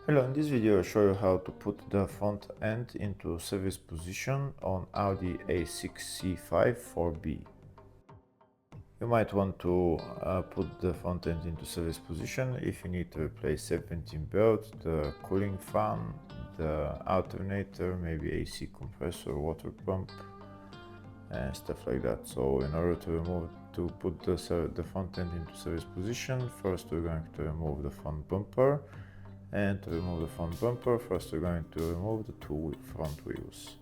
Hello, in this video I'll show you how to put the front end into service position on Audi A6 C5 4B. You might want to put the front end into service position if you need to replace serpentine belt, the cooling fan, the alternator, maybe AC compressor, water pump and stuff like that. So in order to put the front end into service position, first we're going to remove the front bumper. And to remove the front bumper, first we're going to remove the two front wheels.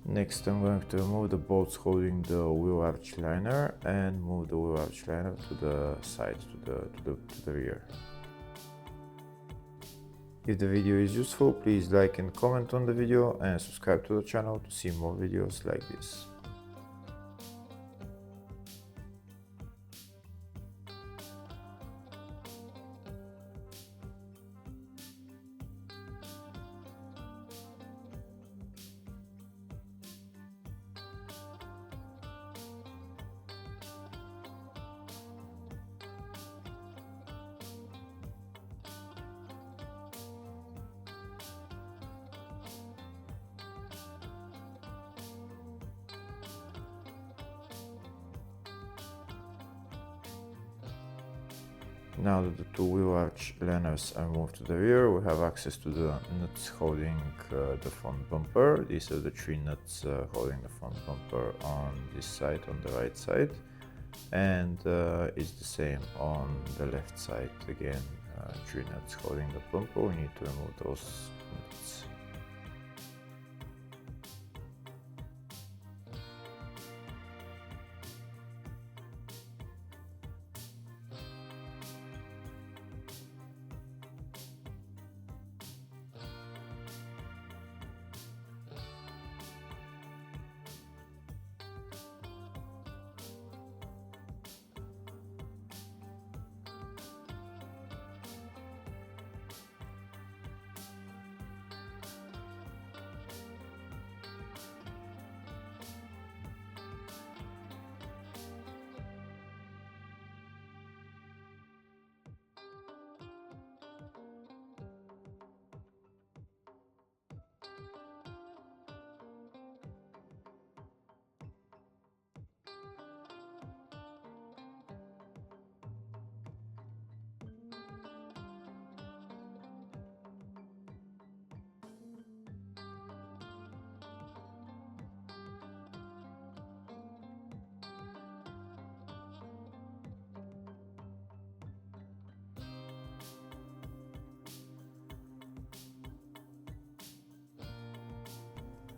Next I'm going to remove the bolts holding the wheel arch liner and move the wheel arch liner to the side, to the rear. If the video is useful, please like and comment on the video and subscribe to the channel to see more videos like this. Now that the two wheel arch liners are moved to the rear, we have access to the nuts holding the front bumper. These are the three nuts holding the front bumper on this side, on the right side, and it's the same on the left side. Again, three nuts holding the bumper. We need to remove those nuts.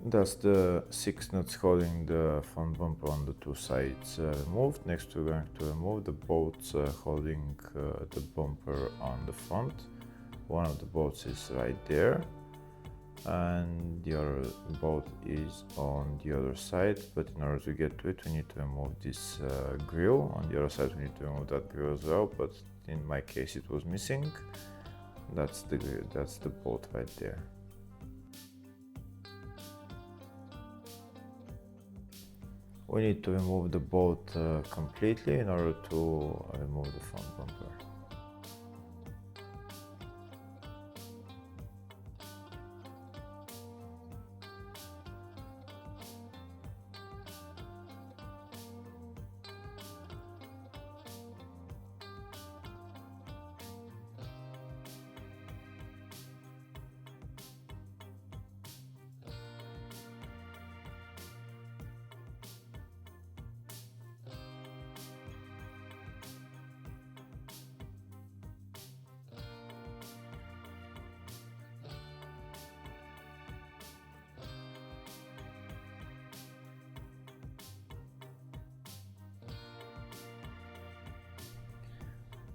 Thus the 6 nuts holding the front bumper on the two sides removed. Next we're going to remove the bolts holding the bumper on the front. One of the bolts is right there and the other bolt is on the other side, but in order to get to it we need to remove this grill. On the other side we need to remove that grill as well, but in my case it was missing. That's the bolt right there. We need to remove the bolt completely in order to remove the front bumper.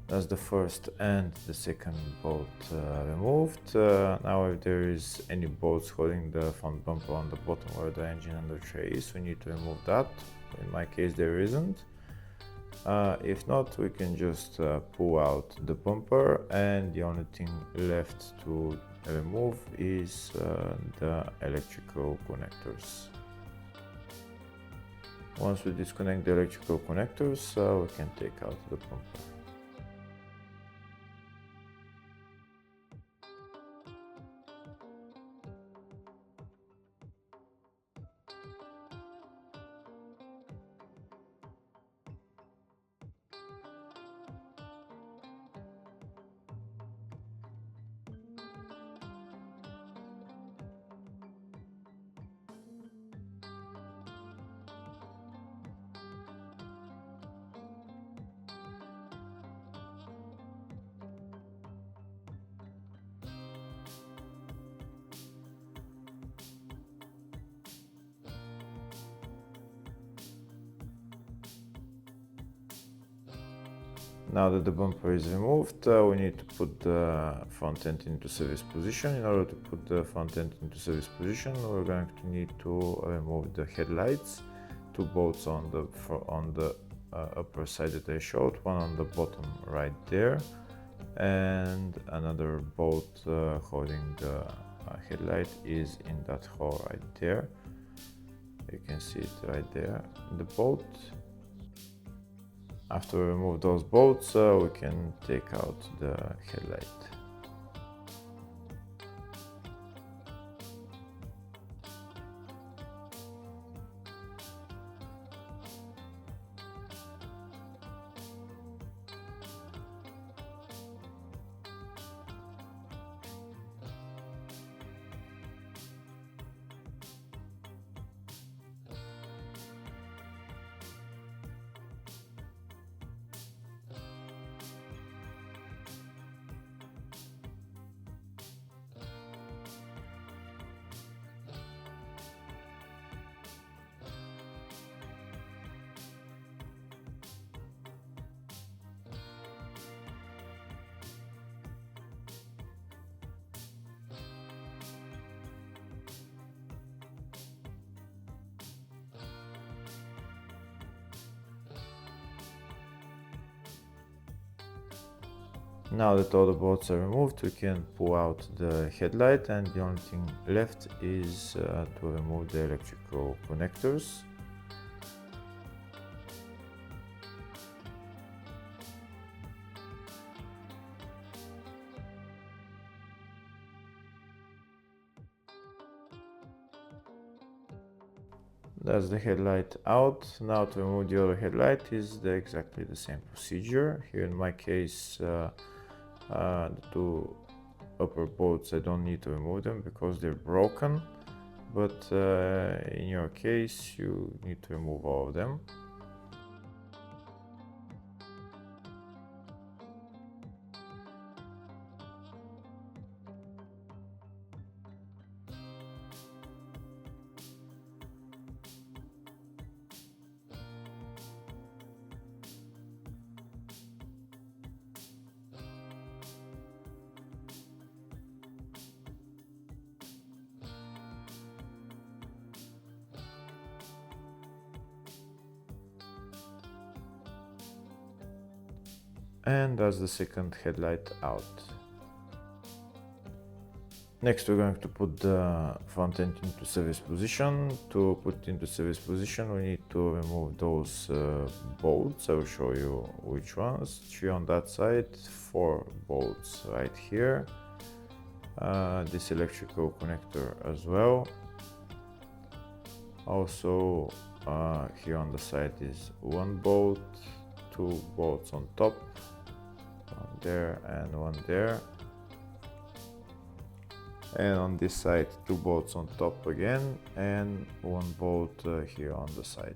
That's the first and the second bolt removed. Now if there is any bolts holding the front bumper on the bottom where the engine and the tray is, we need to remove that. In my case there isn't. If not, we can just pull out the bumper, and the only thing left to remove is the electrical connectors. Once we disconnect the electrical connectors, we can take out the bumper. Now that the bumper is removed, we need to put the front end into service position. In order to put the front end into service position, we're going to need to remove the headlights, 2 bolts on the upper side that I showed, one on the bottom right there, and another bolt holding the headlight is in that hole right there. You can see it right there, the bolt. After we remove those bolts, we can take out the headlight. Now that all the bolts are removed, we can pull out the headlight, and the only thing left is to remove the electrical connectors. That's the headlight out. Now to remove the other headlight is exactly the same procedure. Here in my case, the 2 upper bolts, I don't need to remove them because they're broken, but in your case you need to remove all of them. And that's the second headlight out. Next we're going to put the front end into service position. To put it into service position we need to remove those bolts. I will show you which ones. 3 on that side, 4 bolts right here. This electrical connector as well. Also here on the side is 1 bolt, 2 bolts on top, one there and one there, and on this side 2 bolts on top again and 1 bolt here on the side.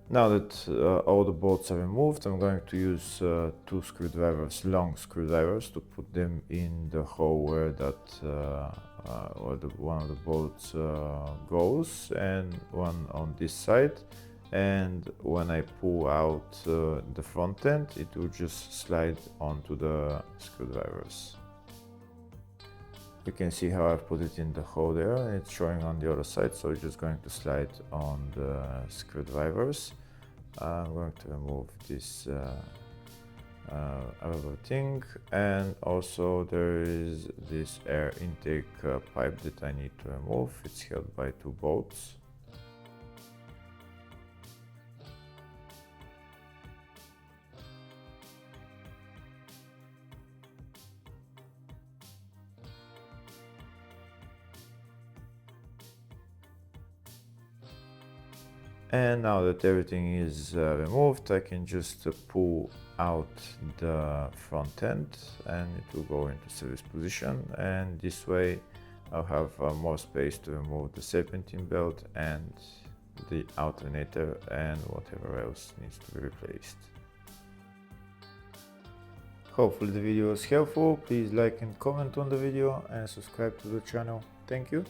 Now that all the bolts are removed, I'm going to use two screwdrivers, long screwdrivers, to put them in the hole where one of the bolts goes, and one on this side. And when I pull out the front end, it will just slide onto the screwdrivers. You can see how I've put it in the hole there, and it's showing on the other side, so it's just going to slide on the screwdrivers. I'm going to remove this rubber thing, and also there is this air intake pipe that I need to remove. It's held by two bolts. And now that everything is removed, I can just pull out the front end, and it will go into service position, and this way I'll have more space to remove the serpentine belt and the alternator and whatever else needs to be replaced. Hopefully the video was helpful. Please like and comment on the video and subscribe to the channel. Thank you.